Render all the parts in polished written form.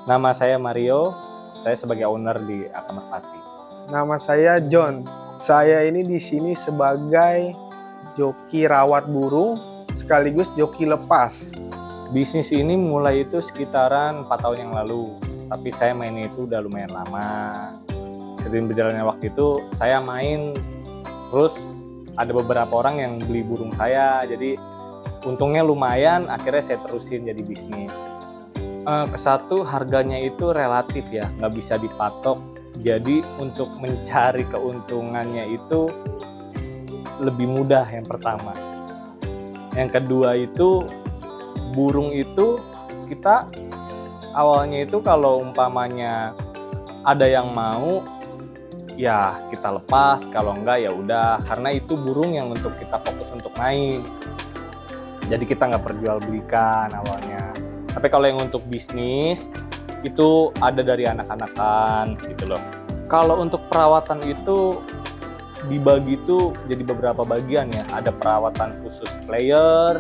Nama saya Mario, saya sebagai owner di Aka Merpati. Nama saya John. Saya ini di sini sebagai joki rawat burung sekaligus joki lepas. Bisnis ini mulai itu sekitaran 4 tahun yang lalu, tapi saya main itu udah lumayan lama. Sering berjalannya waktu itu, saya main terus ada beberapa orang yang beli burung saya, jadi untungnya lumayan, akhirnya saya terusin jadi bisnis. Kesatu harganya itu relatif ya, nggak bisa dipatok. Jadi untuk mencari keuntungannya itu lebih mudah yang pertama. Yang kedua itu burung itu kita awalnya itu kalau umpamanya ada yang mau ya kita lepas, kalau enggak ya udah, karena itu burung yang untuk kita fokus untuk main. Jadi kita nggak perjualbelikan awalnya. Tapi kalau yang untuk bisnis itu ada dari anak-anakan gitu loh. Kalau untuk perawatan itu dibagi itu jadi beberapa bagian ya. Ada perawatan khusus player,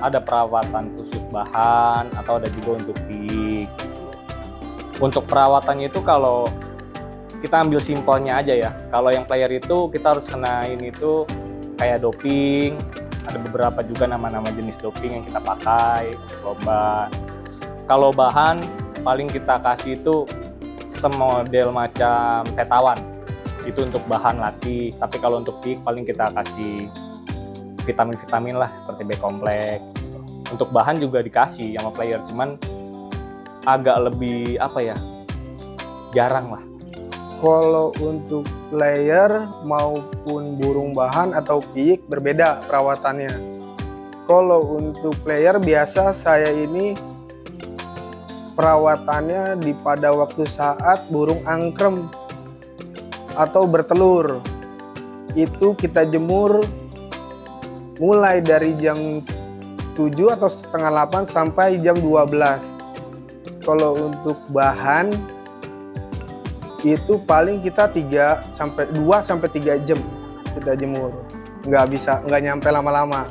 ada perawatan khusus bahan, atau ada juga untuk pig. Untuk perawatannya itu kalau kita ambil simpelnya aja ya. Kalau yang player itu kita harus kenain itu kayak doping. Ada beberapa juga nama-nama jenis doping yang kita pakai untuk lomba. Kalau bahan paling kita kasih itu semodel macam tetawan. Itu untuk bahan latih. Tapi kalau untuk pig paling kita kasih vitamin-vitamin lah seperti B-kompleks. Untuk bahan juga dikasih sama player, cuman agak lebih jarang lah. Kalau untuk player maupun burung bahan atau pig berbeda perawatannya. Kalau untuk player biasa saya ini perawatannya pada waktu saat burung angkrem atau bertelur. Itu kita jemur mulai dari jam 7 atau setengah 8 sampai jam 12. Kalau untuk bahan itu paling kita 2 sampai 3 jam kita jemur, nggak nyampe lama-lama.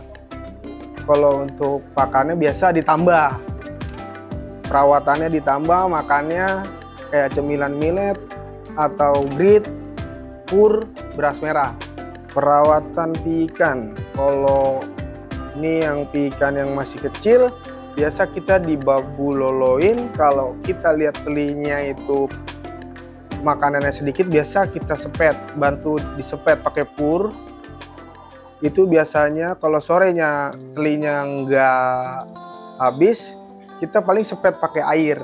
Kalau untuk pakannya biasa ditambah, perawatannya ditambah, makannya kayak cemilan millet atau grit, pur, beras merah. Perawatan piikan, kalau ini yang piikan yang masih kecil biasa kita dibabuloloin. Kalau kita lihat telinya itu makanannya sedikit, biasa kita bantu disepet pakai pur. Itu biasanya kalau sorenya telinya nggak habis, kita paling sepet pakai air,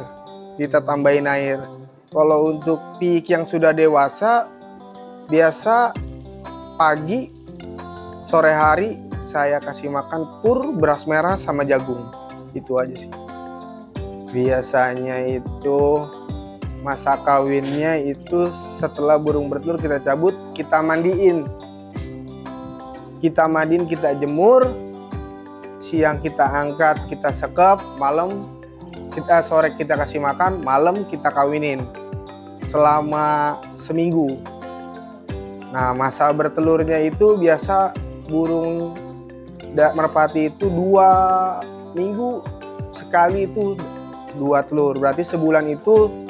kita tambahin air. Kalau untuk piik yang sudah dewasa, biasa pagi, sore hari saya kasih makan pur, beras merah sama jagung. Itu aja sih. Biasanya itu masa kawinnya itu setelah burung bertelur kita cabut, kita mandiin. Kita jemur, siang kita angkat, kita sekep, sore kita kasih makan, malam kita kawinin selama seminggu. Nah, masa bertelurnya itu biasa burung merpati itu 2 minggu sekali itu 2 telur. Berarti sebulan itu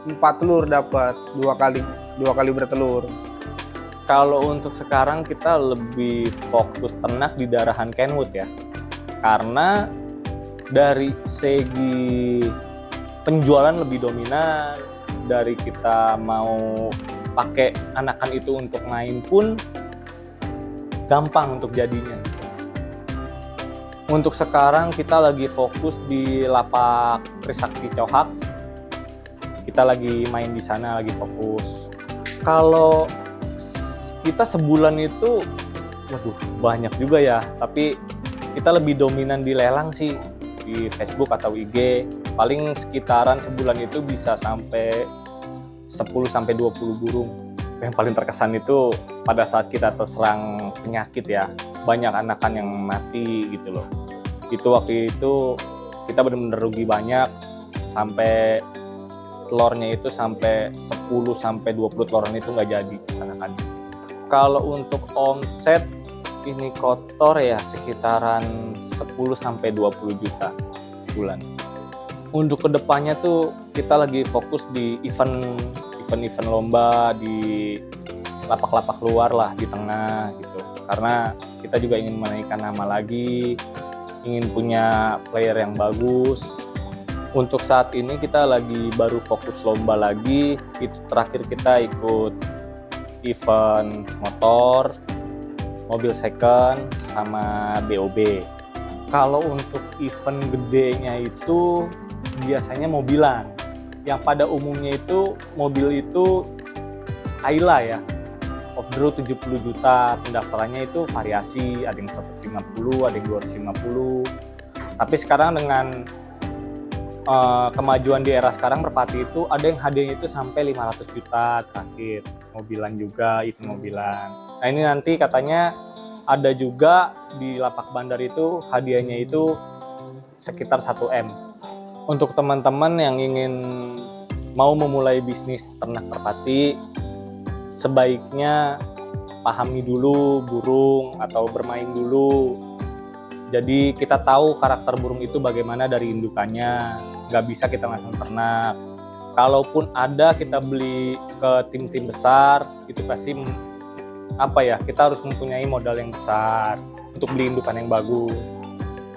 4 telur dapat, 2 kali bertelur. Kalau untuk sekarang kita lebih fokus ternak di daerahan Kenwood ya. Karena dari segi penjualan lebih dominan, dari kita mau pakai anakan itu untuk main pun gampang untuk jadinya. Untuk sekarang kita lagi fokus di lapak Trisakti Cohak. Kita lagi main di sana, lagi fokus. Kalau kita sebulan itu, banyak juga ya. Tapi kita lebih dominan di lelang sih, di Facebook atau IG. Paling sekitaran sebulan itu bisa sampai 10-20 burung. Yang paling terkesan itu pada saat kita terserang penyakit ya, banyak anakan yang mati gitu loh. Itu waktu itu kita benar-benar rugi banyak, sampai telurnya itu sampai 10-20 teloran itu nggak jadi anakan. Kalau untuk omset ini kotor ya sekitaran 10-20 juta sebulan. Untuk kedepannya tuh kita lagi fokus di event lomba di lapak-lapak luar lah di tengah gitu. Karena kita juga ingin menaikkan nama lagi, ingin punya player yang bagus. Untuk saat ini kita lagi baru fokus lomba lagi. Itu terakhir kita ikut event motor, mobil second, sama BOB. Kalau untuk event gedenya itu biasanya mobilan. Yang pada umumnya itu mobil itu Ayla ya. Off-the-road 70 juta, pendaftarannya itu variasi, ada yang 150, ada yang 250. Tapi sekarang dengan kemajuan di era sekarang Merpati itu ada yang hadiahnya itu sampai 500 juta terakhir. Mobilan juga, event mobilan. Nah ini nanti katanya ada juga di lapak bandar itu hadiahnya itu sekitar 1M. Untuk teman-teman yang ingin mau memulai bisnis ternak merpati, sebaiknya pahami dulu burung atau bermain dulu. Jadi kita tahu karakter burung itu bagaimana dari indukannya, nggak bisa kita langsung ternak. Kalaupun ada kita beli ke tim-tim besar, itu pasti kita harus mempunyai modal yang besar untuk beli indukan yang bagus.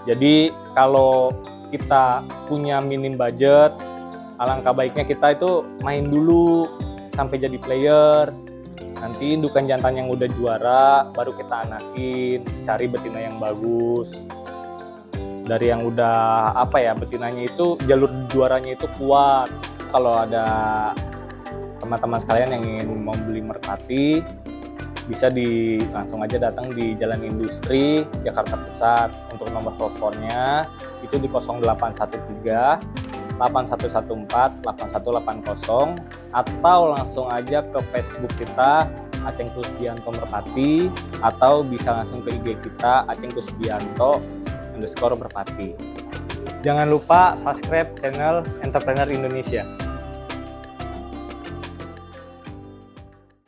Jadi kalau kita punya minim budget, alangkah baiknya kita itu main dulu sampai jadi player. Nanti indukan jantan yang udah juara baru kita anakin, cari betina yang bagus. Dari yang udah betinanya itu jalur juaranya itu kuat. Kalau ada teman-teman sekalian yang ingin membeli merpati, bisa langsung aja datang di Jalan Industri Jakarta Pusat. Untuk nomor teleponnya itu di 0813 8114 8180, atau langsung aja ke Facebook kita Aceng Kusbianto Merpati, atau bisa langsung ke IG kita Aceng Kusbianto_Merpati. Jangan lupa subscribe channel Entrepreneur Indonesia.